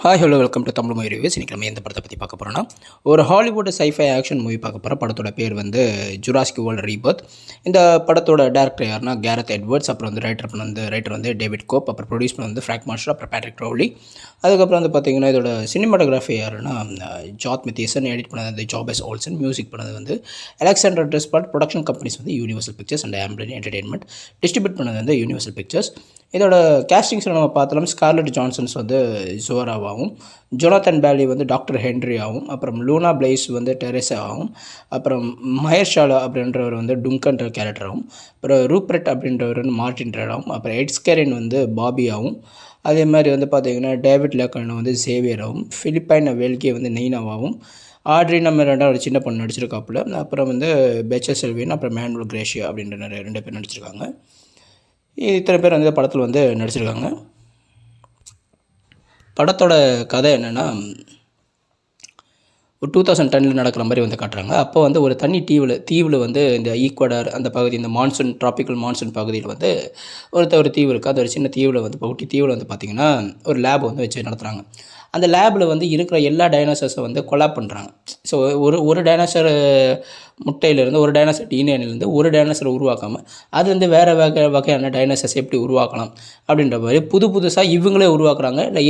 Hi hello welcome to Tamil movie reviews. இன்றைக்கி நம்ம எந்த படத்தை பற்றி பார்க்க போகிறோன்னா, ஒரு ஹாலிவுட் சைஃபை ஆக்ஷன் மூவி பார்க்க போகிறோம். படத்தோட பேர் வந்து ஜுராசிக் வேர்ல்ட் ரீபர்த். இந்த படத்தோட டேரக்டர் யாருன்னா கேரத் எட்வர்ட்ஸ். அப்புறம் வந்து ரைட்டர் வந்து டேவிட் கோப். அப்புறம் ப்ரொடியூஸ் பண்ண வந்து ஃப்ராங்க் மார்ஷல், அப்புறம் பேட்ரிக் ரோலி. அதுக்கப்புறம் வந்து பார்த்திங்கன்னா இதோட சினிமாட்டோகிராஃபி யாருன்னா ஜாத் மெத்தியசன். எடிட் பண்ணது வந்து ஜாபஸ் ஓல்சன். மியூசிக் பண்ணது வந்து அலெக்சாண்டர் டெஸ்பாட். ப்ரொடக்ஷன் கம்பெனிஸ் வந்து Universal Pictures and Amblin Entertainment. Distribute பண்ணது வந்து யூனிவர்சல் பிக்சர்ஸ். இதோட கேஸ்டிங்ஸில் நம்ம பார்த்தாலும் ஸ்கார்லெட் ஜான்சன்ஸ் வந்து ஜோராவாகவும், ஜொனாத்தன் பேலி வந்து டாக்டர் ஹென்ரி ஆகும், அப்புறம் லூனா பிளைஸ் வந்து டெரேசா ஆகும், அப்புறம் மயர்ஷாலா அப்படின்றவர் வந்து டுங்கன்ற கேரக்டர் ஆகும், அப்புறம் ரூப்ரெட் அப்படின்றவர் வந்து மார்டின் ரெட் ஆகும், அப்புறம் எட்ஸ்கரின் வந்து பாபி ஆகும். அதே மாதிரி வந்து பார்த்திங்கன்னா டேவிட் லேக்கன் வந்து சேவியர் ஆகும், ஃபிலிப்பைன் வெல்கே வந்து நெய்னாவாகும், ஆட்ரி நம்ம ரெண்டாவது சின்ன பொண்ணு நடிச்சிருக்காப்புல, அப்புறம் வந்து பெச்சர் செல்வின், அப்புறம் மேனுவல் கிரேஷியா அப்படின்ற 2 பேர் நடிச்சிருக்காங்க. இத்தனை பேர் வந்து படத்தில் வந்து நடிச்சிருக்காங்க. படத்தோட கதை என்னென்னா, ஒரு 2010 நடக்கிற மாதிரி வந்து காட்டுறாங்க. அப்போ வந்து ஒரு தனி தீவில் வந்து இந்த ஈக்குவடார் அந்த பகுதி, இந்த ட்ராபிக்கல் மான்சூன் பகுதியில் வந்து ஒரு தீவு இருக்குது. அது ஒரு சின்ன தீவில் வந்து பகுட்டி தீவில் வந்து பார்த்திங்கன்னா ஒரு லேப் வந்து வச்சு நடத்துகிறாங்க. அந்த லேபில் வந்து இருக்கிற எல்லா டைனோசர்ஸை வந்து கொலாப் பண்ணுறாங்க. ஸோ ஒரு டைனோசர் முட்டையிலேருந்து, ஒரு டைனோசர் டிஎன்ஏலேருந்து ஒரு டைனோசரை உருவாக்காமல் அது வந்து வேறு வகையான டைனோசர்ஸ் எப்படி உருவாக்கலாம் அப்படின்ற மாதிரி புதுசாக இவங்களே உருவாக்குறாங்க. இல்லை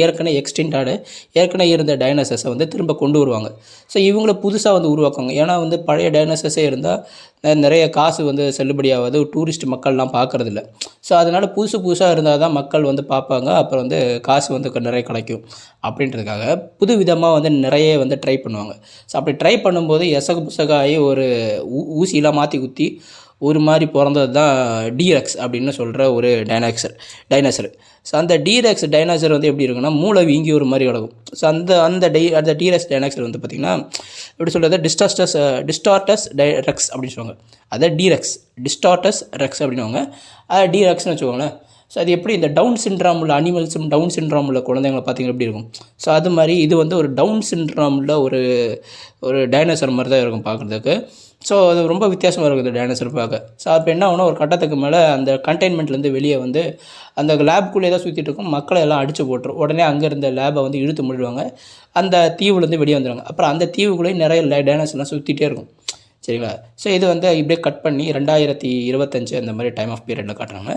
ஏற்கனவே இருந்த டைனோசர்ஸை வந்து திரும்ப கொண்டு வருவாங்க. ஸோ இவங்கள புதுசாக வந்து உருவாக்குவாங்க. ஏன்னா வந்து பழைய டைனோசர்ஸே இருந்தால் நிறைய காசு வந்து செல்லுபடியாகாது, டூரிஸ்ட் மக்கள்லாம் பார்க்குறதில்ல. ஸோ அதனால் புதுசாக இருந்தால் தான் மக்கள் வந்து பார்ப்பாங்க, அப்புறம் வந்து காசு வந்து நிறைய கிடைக்கும் அப்படின்றதுக்காக புது விதமாக வந்து நிறைய வந்து ட்ரை பண்ணுவாங்க. ஸோ அப்படி ட்ரை பண்ணும்போது புசகாகி ஒரு ஊசியெலாம் மாற்றி குத்தி ஒரு மாதிரி பிறந்தது தான் டீரெக்ஸ் அப்படின்னு சொல்கிற ஒரு டைனோசர். ஸோ அந்த டீரெக்ஸ் டைனோசர் வந்து எப்படி இருக்குன்னா, மூளை வீங்கி ஒரு மாதிரி கிடக்கும். ஸோ அந்த டீரெக்ஸ் டைனோசர் வந்து பார்த்திங்கன்னா எப்படி சொல்கிறது, டிஸ்டார்டஸ் ரெக்ஸ் அப்படின்னு சொல்லுவாங்க. அதை டிஸ்டார்டஸ் ரெக்ஸ் அப்படின்னுவாங்க. அதை டீரெக்ஸ்னு வச்சுக்கோங்களேன். ஸோ அது எப்படி இந்த டவுன் சிண்ட்ராம் உள்ள அனிமல்ஸும் டவுன் சிண்ட்ராம் உள்ள குழந்தைங்களை பார்த்திங்கன்னா எப்படி இருக்கும். ஸோ அது மாதிரி இது வந்து ஒரு டவுன் சிண்ட்ராம் உள்ள ஒரு டைனோசர் மாதிரி தான் இருக்கும் பார்க்குறதுக்கு. ஸோ அது ரொம்ப வித்தியாசமாக இருக்குது டைனோசர் பார்க்க. ஸோ அப்போ என்ன ஆகுனா, ஒரு கட்டத்துக்கு மேலே அந்த கண்டெய்ன்மெண்ட்லேருந்து வெளியே வந்து அந்த லேப்குள்ளே தான் சுற்றிட்டு இருக்கும், மக்களை எல்லாம் அடித்து போட்டுரும். உடனே அங்கே இருந்த லேபை வந்து இழுத்து மூடிடுவாங்க, அந்த தீவுலேருந்து வெளியே வந்துடுவாங்க. அப்புறம் அந்த தீவுக்குள்ளேயே நிறைய டைனோசர்லாம் சுற்றிட்டே இருக்கும். சரிங்களா. ஸோ இது வந்து இப்படியே கட் பண்ணி 2025 அந்த மாதிரி டைம் ஆஃப் பீரியடில் காட்டுறாங்க.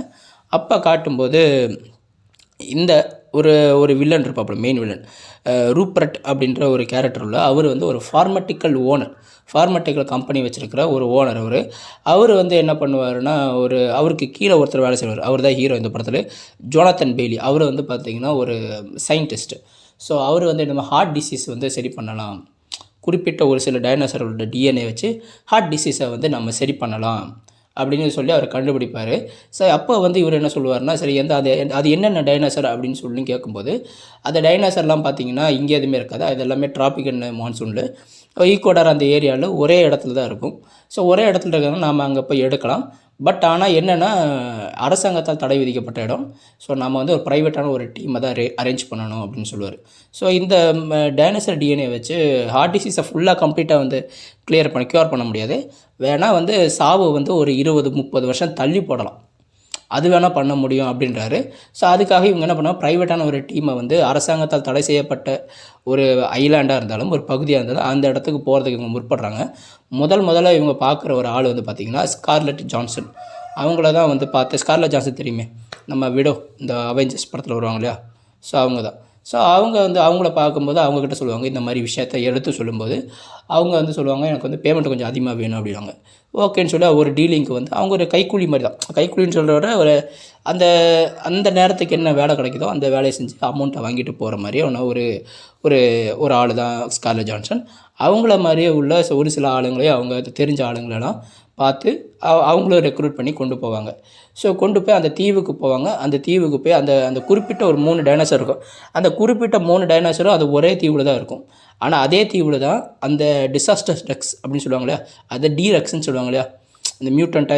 அப்போ காட்டும்போது இந்த ஒரு வில்லன் இருப்பாப்புல, மெயின் வில்லன் ரூப்ரெட் அப்படின்ற ஒரு கேரக்டர் உள்ள அவர் வந்து ஒரு ஃபார்மட்டிக்கல் கம்பெனி வச்சுருக்கிற ஒரு ஓனர். அவர் வந்து என்ன பண்ணுவாருன்னா, அவருக்கு கீழே ஒருத்தர் வேலை செய்வார். அவர் தான் ஹீரோ இந்த படத்தில், ஜோனாத்தன் பேலி. அவர் வந்து பார்த்திங்கன்னா ஒரு சயின்டிஸ்ட்டு. ஸோ அவர் வந்து நம்ம ஹார்ட் டிசீஸ் வந்து சரி பண்ணலாம், குறிப்பிட்ட ஒரு சில டைனோசரோட டிஎன்ஏ வச்சு ஹார்ட் டிசீஸை வந்து நம்ம சரி பண்ணலாம் அப்படின்னு சொல்லி அவர் கண்டுபிடிப்பார். ஸோ அப்போ வந்து இவர் என்ன சொல்லுவார்னா, சரி அது என்னென்ன டைனோசர் அப்படின்னு சொல்லி கேட்கும்போது, அந்த டைனோசர்லாம் பார்த்திங்கன்னா இங்கே எதுவுமே இருக்காது, அது எல்லாமே ட்ராபிக்கல் மான்சூனில் ஈக்குவடார் அந்த ஏரியாவில் ஒரே இடத்துல தான் இருக்கும். ஸோ ஒரே இடத்துல இருக்கிறவங்க நாம் அங்கே போய் எடுக்கலாம். பட் ஆனால் என்னென்னா, அரசாங்கத்தால் தடை விதிக்கப்பட்ட இடம். ஸோ நம்ம வந்து ஒரு ப்ரைவேட்டான ஒரு டீமை தான் அரேஞ்ச் பண்ணணும் அப்படின்னு சொல்லுவார். ஸோ இந்த டைனோசர் டிஎன்ஏ வச்சு ஹார்ட் டிசீஸை ஃபுல்லாக கம்ப்ளீட்டாக வந்து க்யூர் பண்ண முடியாது. வேணால் வந்து சாவு வந்து ஒரு 20-30 வருஷம் தள்ளி போடலாம், அது வேணால் பண்ண முடியும் அப்படின்றாரு. ஸோ அதுக்காக இவங்க என்ன பண்ணால், ப்ரைவேட்டான ஒரு டீமை வந்து அரசாங்கத்தால் தடை செய்யப்பட்ட ஒரு ஐலாண்டாக இருந்தாலும், ஒரு பகுதியாக இருந்தாலும் அந்த இடத்துக்கு போகிறதுக்கு இவங்க முற்படுறாங்க. முதல்ல இவங்க பார்க்குற ஒரு ஆள் வந்து பார்த்திங்கன்னா ஸ்கார்லெட் ஜான்சன். அவங்கள தான் வந்து பார்த்து, ஸ்கார்லெட் ஜான்சன் தெரியுமே, நம்ம விடோ இந்த அவெஞ்சர்ஸ் படத்தில் வருவாங்க இல்லையா, ஸோ அவங்க தான். ஸோ அவங்க வந்து அவங்கள பார்க்கும்போது அவங்கக்கிட்ட சொல்லுவாங்க, இந்த மாதிரி விஷயத்தை எடுத்து சொல்லும்போது அவங்க வந்து சொல்லுவாங்க, எனக்கு வந்து பேமெண்ட் கொஞ்சம் அதிகமாக வேணும் அப்படிவாங்க. ஓகேன்னு சொல்லி ஒரு டீலிங்க்கு வந்து அவங்க ஒரு கைக்கூலி மாதிரி தான், கைக்கூலின்னு சொல்கிறத விட அந்த நேரத்துக்கு என்ன வேலை கிடைக்குதோ அந்த வேலையை செஞ்சு அமௌண்ட்டை வாங்கிட்டு போகிற மாதிரி ஒரு ஆள் தான் ஸ்கார்லெட் ஜான்சன். அவங்கள மாதிரியே உள்ள ஒரு சில ஆளுங்களையும் அவங்க தெரிஞ்ச ஆளுங்களெல்லாம் பார்த்து அவங்களும் ரெக்ரூட் பண்ணி கொண்டு போவாங்க. ஸோ கொண்டு போய் அந்த தீவுக்கு போவாங்க. அந்த தீவுக்கு போய் அந்த குறிப்பிட்ட ஒரு 3 டைனோசர் இருக்கும். அந்த குறிப்பிட்ட 3 டைனோசரும் அது ஒரே தீவில் தான் இருக்கும். ஆனால் அதே தீவில் தான் அந்த டிசாஸ்டர் ரெக்ஸ் அப்படின்னு சொல்லுவாங்க இல்லையா, அதை டீரெக்ஸ்ன்னு சொல்லுவாங்க இல்லையா, இந்த மியூட்டன்ட்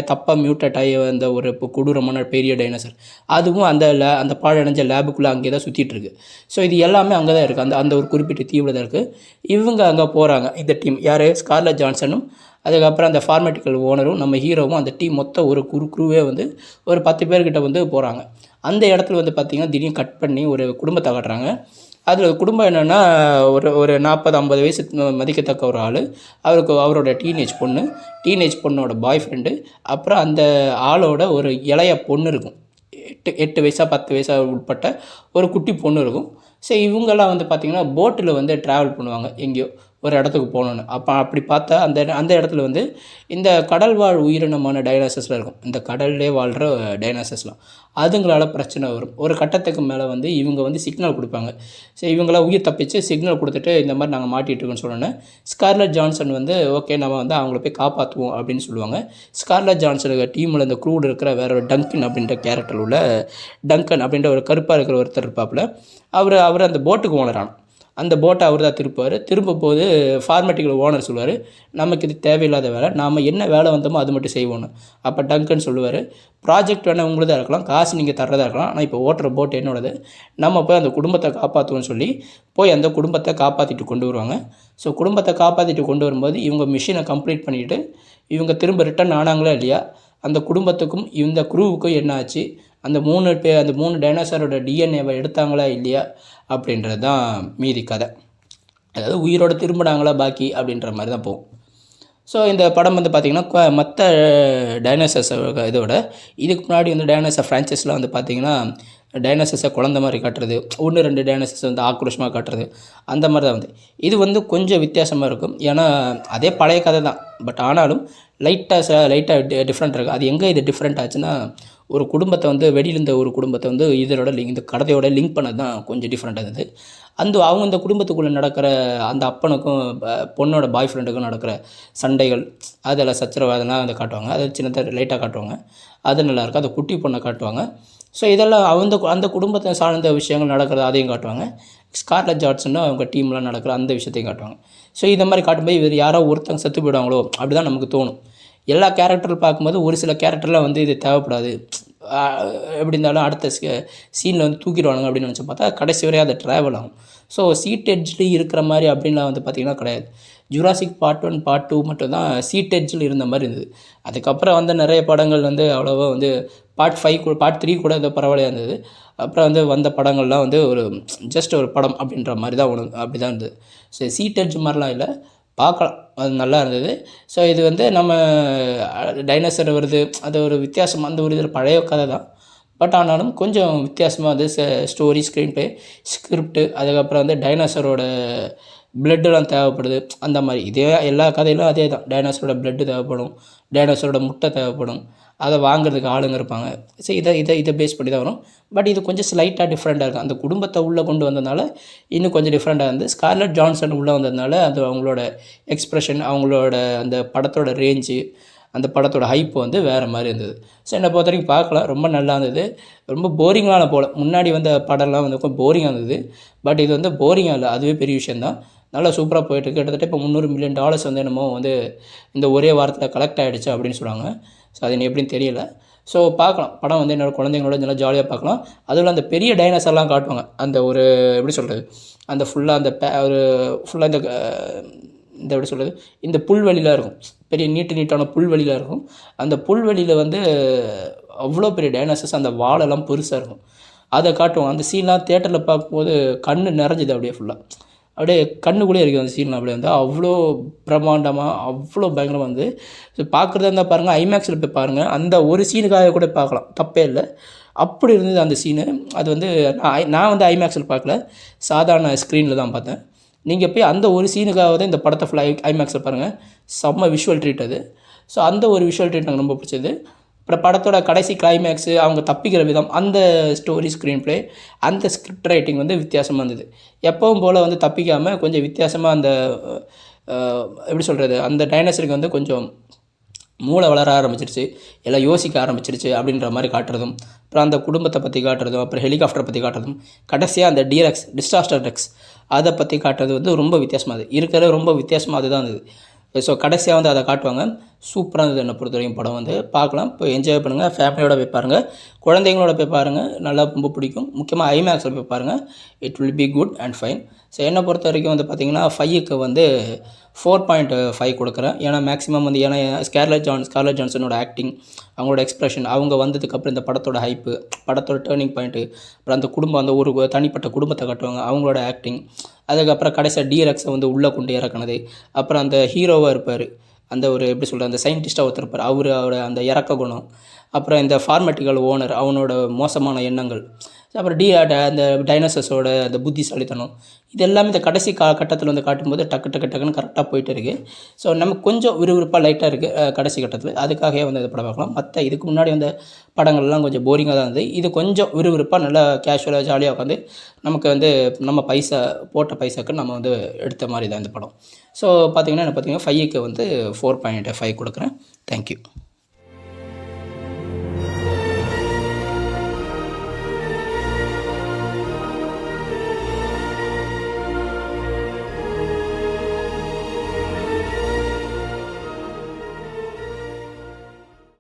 ஆகி அந்த ஒரு கொடூரமான பெரிய டைனோசர், அதுவும் அந்த பாழடைஞ்ச லேபுக்குள்ளே அங்கே தான் சுற்றிட்டுருக்கு. ஸோ இது எல்லாமே அங்கே தான் இருக்குது, அந்த ஒரு குறிப்பிட்ட தீவில் தான் இருக்குது. இவங்க அங்கே போகிறாங்க, இந்த டீம் யார், ஸ்கார்லெட் ஜான்சனும் அதுக்கப்புறம் அந்த ஃபார்மட்டிக்கல் ஓனரும் நம்ம ஹீரோவும் அந்த டீம் மொத்தம் ஒரு குரூவே வந்து ஒரு 10 பேர்கிட்ட வந்து போகிறாங்க. அந்த இடத்துல வந்து பார்த்திங்கன்னா திடீர்னு கட் பண்ணி ஒரு குடும்பத்தை காட்டுறாங்க. அதில் குடும்பம் என்னென்னா ஒரு ஒரு 40-50 வயசு மதிக்கத்தக்க ஒரு ஆள், அவரோட டீனேஜ் பொண்ணோட பாய் ஃப்ரெண்டு, அப்புறம் அந்த ஆளோட ஒரு இளைய பொண்ணு இருக்கும். 8 வயசா 10 வயசா உட்பட்ட ஒரு குட்டி பொண்ணு இருக்கும். ஸோ இவங்கெல்லாம் வந்து பார்த்திங்கன்னா போட்டில் வந்து ட்ராவல் பண்ணுவாங்க எங்கேயோ ஒரு இடத்துக்கு போகணுன்னு. அப்படி பார்த்தா அந்த இடத்துல வந்து இந்த கடல் வாழ் உயிரினமான டைனோசர்ஸ்லாம் இருக்கும். இந்த கடல்லே வாழ்கிற டைனோசர்ஸ்லாம் அதுங்களால பிரச்சனை வரும். ஒரு கட்டத்துக்கு மேலே வந்து இவங்க வந்து சிக்னல் கொடுப்பாங்க. ஸோ இவங்களாம் உயிர் தப்பிச்சு சிக்னல் கொடுத்துட்டு இந்த மாதிரி நாங்கள் மாட்டிகிட்ருக்கோன்னு சொன்னோன்னே ஸ்கார்லெட் ஜான்சன் வந்து ஓகே நம்ம வந்து அவங்கள போய் காப்பாற்றுவோம் அப்படின்னு சொல்லுவாங்க. ஸ்கார்லெட் ஜான்சனுக்கு டீமில் இந்த க்ரூவில் இருக்கிற வேற ஒரு டங்கன் அப்படின்ற கேரக்டர் உள்ள டங்கன் அப்படின்ற ஒரு கருப்பாக இருக்கிற ஒருத்தர் இருப்பாப்புல. அவர் அந்த போட்டுக்கு ஓனரான அந்த போட்டை அவர் தான் திரும்ப போது ஃபார்மேட்டிக்கில் ஓனர் சொல்லுவார், நமக்கு இது தேவையில்லாத வேலை, நாம் என்ன வேலை வந்தோமோ அது மட்டும் செய்வோன்னு. அப்போ டங்கன் சொல்லுவார், ப்ராஜெக்ட் வேணால் உங்களுதாக இருக்கலாம், காசு நீங்கள் தர்றதா இருக்கலாம், ஆனால் இப்போ ஓட்டுற போட் என்னோடது, நம்ம போய் அந்த குடும்பத்தை காப்பாற்றுவோன்னு சொல்லி போய் அந்த குடும்பத்தை காப்பாற்றிட்டு கொண்டு வருவாங்க. ஸோ குடும்பத்தை காப்பாற்றிட்டு கொண்டு வரும்போது இவங்க மிஷினை கம்ப்ளீட் பண்ணிவிட்டு இவங்க திரும்ப ரிட்டர்ன் ஆனாங்களா இல்லையா, அந்த குடும்பத்துக்கும் இந்த க்ரூவுக்கும் என்ன ஆச்சு, அந்த 3 டைனோசரோட டிஎன்ஏவை எடுத்தாங்களா இல்லையா அப்படின்றது தான் மீதி கதை. அதாவது உயிரோடு திரும்பினாங்களா பாக்கி அப்படின்ற மாதிரி தான் போகும். ஸோ இந்த படம் வந்து பார்த்திங்கன்னா மற்ற டைனோசர்ஸை இதோட இதுக்கு முன்னாடி வந்து டைனோசர் ஃப்ரான்ச்சைஸ்லாம் வந்து பார்த்திங்கன்னா டைனோசர்ஸை குழந்த மாதிரி காட்டுறது, 1-2 டைனோசர்ஸை வந்து ஆக்ரோஷமாக காட்டுறது, அந்த மாதிரி தான் வந்து இது வந்து கொஞ்சம் வித்தியாசமாக இருக்கும். ஏன்னா அதே பழைய கதை தான், பட் ஆனாலும் லைட்டாக டிஃப்ரெண்ட் இருக்குது. அது எங்கே இது டிஃப்ரெண்ட் ஆச்சுன்னா, ஒரு குடும்பத்தை வந்து வெளியிலிருந்த ஒரு குடும்பத்தை வந்து இந்த கதையோட லிங்க் பண்ணது தான் கொஞ்சம் டிஃப்ரெண்ட்டாக இருந்தது. அவங்க இந்த குடும்பத்துக்குள்ளே நடக்கிற அந்த அப்பனுக்கும் பொண்ணோட பாய் ஃப்ரெண்டுக்கும் நடக்கிற சண்டைகள், அதில் சச்சரவு அதெல்லாம் வந்து காட்டுவாங்க. அதை சின்னதாக லைட்டாக காட்டுவாங்க, அது நல்லாயிருக்கும். அந்த குட்டி பொண்ணை காட்டுவாங்க. ஸோ இதெல்லாம் அந்த குடும்பத்தை சார்ந்த விஷயங்கள் நடக்கிறது அதையும் காட்டுவாங்க. ஸ்கார்லெட் ஜான்சன் அவங்க டீம்லாம் நடக்கிற அந்த விஷயத்தையும் காட்டுவாங்க. ஸோ இந்த மாதிரி காட்டும்போது இவர் யாரோ ஒருத்தங்க செத்து போயிடுவாங்களோ அப்படி தான் நமக்கு தோணும். எல்லா கேரக்டரும் பார்க்கும்போது ஒரு சில கேரக்டர்லாம் வந்து இது தேவைப்படாது, எப்படி இருந்தாலும் அடுத்த சீனில் வந்து தூக்கிடுவானுங்க அப்படின்னு நினச்சி பார்த்தா கடைசி வரையும் அதை ட்ராவல் ஆகும். ஸோ சீட் எட்ஜில் இருக்கிற மாதிரி அப்படின்லாம் வந்து பார்த்திங்கன்னா கிடையாது. ஜுராசிக் பார்ட் 1 பார்ட் 2 மட்டும் தான் சீட் எட்ஜில் இருந்த மாதிரி இருந்தது. அதுக்கப்புறம் வந்து நிறைய படங்கள் வந்து அவ்வளோவா வந்து பார்ட் 5 பார்ட் 3 கூட ஏதோ பரவாயில்லையாக இருந்தது. அப்புறம் வந்து வந்த படங்கள்லாம் வந்து ஒரு ஜஸ்ட் ஒரு படம் அப்படின்ற மாதிரி தான் அப்படி தான் இருந்தது. ஸோ சீட் எட்ஜ் மாதிரிலாம் இல்லை, பார்க்கலாம், அது நல்லா இருந்தது. ஸோ இது வந்து நம்ம டைனோசர் வருது, அது ஒரு வித்தியாசம், அந்த ஒரு இதில் பழைய கதை தான், பட் ஆனாலும் கொஞ்சம் வித்தியாசமாக வந்து ஸ்டோரி, ஸ்க்ரீன் ப்ளே, ஸ்கிரிப்டு, அதுக்கப்புறம் வந்து டைனோசரோட பிளட்டெல்லாம் தேவைப்படுது. அந்த மாதிரி இதே எல்லா கதையிலும் அதே தான், டைனோசரோட பிளட்டு தேவைப்படும், டைனோசரோட முட்டை தேவைப்படும், அதை வாங்குறதுக்கு ஆளுங்க இருப்பாங்க. ஸோ இதை பேஸ் பண்ணி தான் வரும். பட் இது கொஞ்சம் ஸ்லைட்டாக டிஃப்ரெண்ட்டாக இருக்கும். அந்த குடும்பத்தை உள்ளே கொண்டு வந்ததுனால இன்னும் கொஞ்சம் டிஃப்ரெண்ட்டாக இருந்து, ஸ்கார்லெட் ஜான்சன் உள்ளே வந்ததுனால அது அவங்களோட எக்ஸ்ப்ரெஷன், அவங்களோட அந்த படத்தோட ரேஞ்சு, அந்த படத்தோட ஹைப் வந்து வேறு மாதிரி இருந்தது. ஸோ என்னை பொறுத்த வரைக்கும் பார்க்கலாம், ரொம்ப நல்லா இருந்தது. ரொம்ப போரிங்கான போல், முன்னாடி வந்த படம்லாம் வந்து கொஞ்சம் போரிங்காக இருந்தது, பட் இது வந்து போரிங்காக இல்லை, அதுவே பெரிய விஷயந்தான். நல்லா சூப்பராக போயிட்டு கிட்டத்தட்ட இப்போ $300 மில்லியன் வந்து என்னமோ வந்து இந்த ஒரே வாரத்தில் கலெக்ட் ஆகிடுச்சு அப்படின்னு சொல்கிறாங்க. ஸோ அது எப்படின்னு தெரியல. ஸோ பார்க்கலாம், படம் வந்து என்னோடய குழந்தைங்களோட நல்லா ஜாலியாக பார்க்கலாம். அதுவும் அந்த பெரிய டைனோசர்லாம் காட்டுவாங்க, அந்த ஒரு எப்படி சொல்கிறது, அந்த ஃபுல்லாக அந்த ஒரு ஃபுல்லாக இந்த எப்படி சொல்கிறது, இந்த புல்வெளிலாம் இருக்கும், பெரிய நீட்டான புல்வெளிலாம் இருக்கும். அந்த புல்வெளியில் வந்து அவ்வளோ பெரிய டைனோசர்ஸ், அந்த வாலெல்லாம் பெருசாக இருக்கும், அதை காட்டுவாங்க. அந்த சீன்லாம் தேட்டரில் பார்க்கும்போது கண் நிறைஞ்சிது, அப்படியே ஃபுல்லாக அப்படியே கண்ணுக்குள்ளே இருக்குது அந்த சீன்லாம். அப்படியே வந்து அவ்வளோ பிரம்மாண்டமாக, அவ்வளோ பயங்கரமாக வந்து பார்க்குறதா இருந்தால் பாருங்கள், ஐமேக்ஸில் போய் பாருங்கள், அந்த ஒரு சீனுக்காக கூட பார்க்கலாம், தப்பே இல்லை, அப்படி இருந்தது அந்த சீனு. அது வந்து நான் வந்து ஐமேக்ஸில் பார்க்கல, சாதாரண ஸ்க்ரீனில் தான் பார்த்தேன். நீங்கள் போய் அந்த ஒரு சீனுக்காக தான் இந்த படத்தை ஃபுல்லாக ஐமேக்ஸில் பாருங்கள், செம்ம விஷுவல் ட்ரீட் அது. ஸோ அந்த ஒரு விஷுவல் ட்ரீட் எனக்கு ரொம்ப பிடிச்சது. அப்புறம் படத்தோட கடைசி கிளைமேக்ஸு, அவங்க தப்பிக்கிற விதம், அந்த ஸ்டோரி, ஸ்க்ரீன் ப்ளே, அந்த ஸ்கிரிப்ட் ரைட்டிங் வந்து வித்தியாசமாக இருந்தது. எப்பவும் போல் வந்து தப்பிக்காமல் கொஞ்சம் வித்தியாசமாக அந்த எப்படி சொல்கிறது, அந்த டைனோசருக்கு வந்து கொஞ்சம் மூளை வளர ஆரம்பிச்சிருச்சு, எல்லாம் யோசிக்க ஆரம்பிச்சிருச்சு அப்படின்ற மாதிரி காட்டுறதும், அப்புறம் அந்த குடும்பத்தை பற்றி காட்டுறதும், அப்புறம் ஹெலிகாப்டரை பற்றி காட்டுறதும், கடைசியாக அந்த டிசாஸ்டர் டெக்ஸ் அதை பற்றி காட்டுறது வந்து ரொம்ப வித்தியாசமாக இருந்தது. இருக்கிற ரொம்ப வித்தியாசமாக அதுதான் இருந்தது. ஸோ கடைசியாக வந்து அதை காட்டுவாங்க, சூப்பராக இருந்தது. என்னை பொறுத்த வரைக்கும் படம் வந்து பார்க்கலாம், போய் என்ஜாய் பண்ணுங்கள், ஃபேமிலியோட போய் பாருங்கள், குழந்தைங்களோட போய் பாருங்கள், நல்லா ரொம்ப பிடிக்கும். முக்கியமாக ஐமேக்ஸில் போய் பாருங்கள், it will be good and fine. So என்னை பொறுத்த வரைக்கும் வந்து பார்த்திங்கன்னா 5க்கு வந்து 4.5 கொடுக்குறேன். ஏன்னா மேக்ஸிமம் வந்து ஏன்னா ஸ்கார்லெட் ஜான்சனோட ஆக்டிங், அவங்களோட எக்ஸ்பிரஷன், அவங்க வந்ததுக்கப்புறம் இந்த படத்தோட ஹைப்பு, படத்தோட டேர்னிங் பாயிண்ட்டு, அப்புறம் அந்த குடும்பம், அந்த ஒரு தனிப்பட்ட குடும்பத்தை காட்டுவாங்க, அவங்களோட ஆக்டிங், அதுக்கப்புறம் கடைசியாக டிரெக்ஸை வந்து உள்ளே கொண்டு இறக்குனது, அப்புறம் அந்த ஹீரோவாக இருப்பார், அந்த ஒரு எப்படி சொல்கிறது, அந்த சயின்டிஸ்ட்டாக ஒருத்தர் இருப்பார், அவரோட அந்த இறக்க குணம், அப்புறம் இந்த ஃபார்மேட்டிக்கல் ஓனர் அவனோட மோசமான எண்ணங்கள், அப்புறம் அந்த டைனோசர்ஸோட அந்த புத்திசாலித்தனம், இது எல்லாமே இந்த கடைசி கட்டத்தில் வந்து காட்டும்போது டக்குன்னு கரெக்டாக போயிட்டு இருக்குது. ஸோ நமக்கு கொஞ்சம் விறுவிறுப்பாக லைட்டாக இருக்குது கடைசி கட்டத்தில். அதுக்காகவே வந்து இந்த படம் பார்க்கலாம். மற்ற இதுக்கு முன்னாடி வந்த படங்கள்லாம் கொஞ்சம் போரிங்காக தான் இருந்தது. இது கொஞ்சம் விறுவிறுப்பாக நல்லா கேஷுவலாக ஜாலியாக உட்காந்து நமக்கு வந்து நம்ம போட்ட பைசாக்கு நம்ம வந்து எடுத்த மாதிரி தான் இந்த படம். ஸோ பார்த்தீங்கன்னா 5க்கு வந்து 4.5 கொடுக்குறேன். தேங்க்யூ.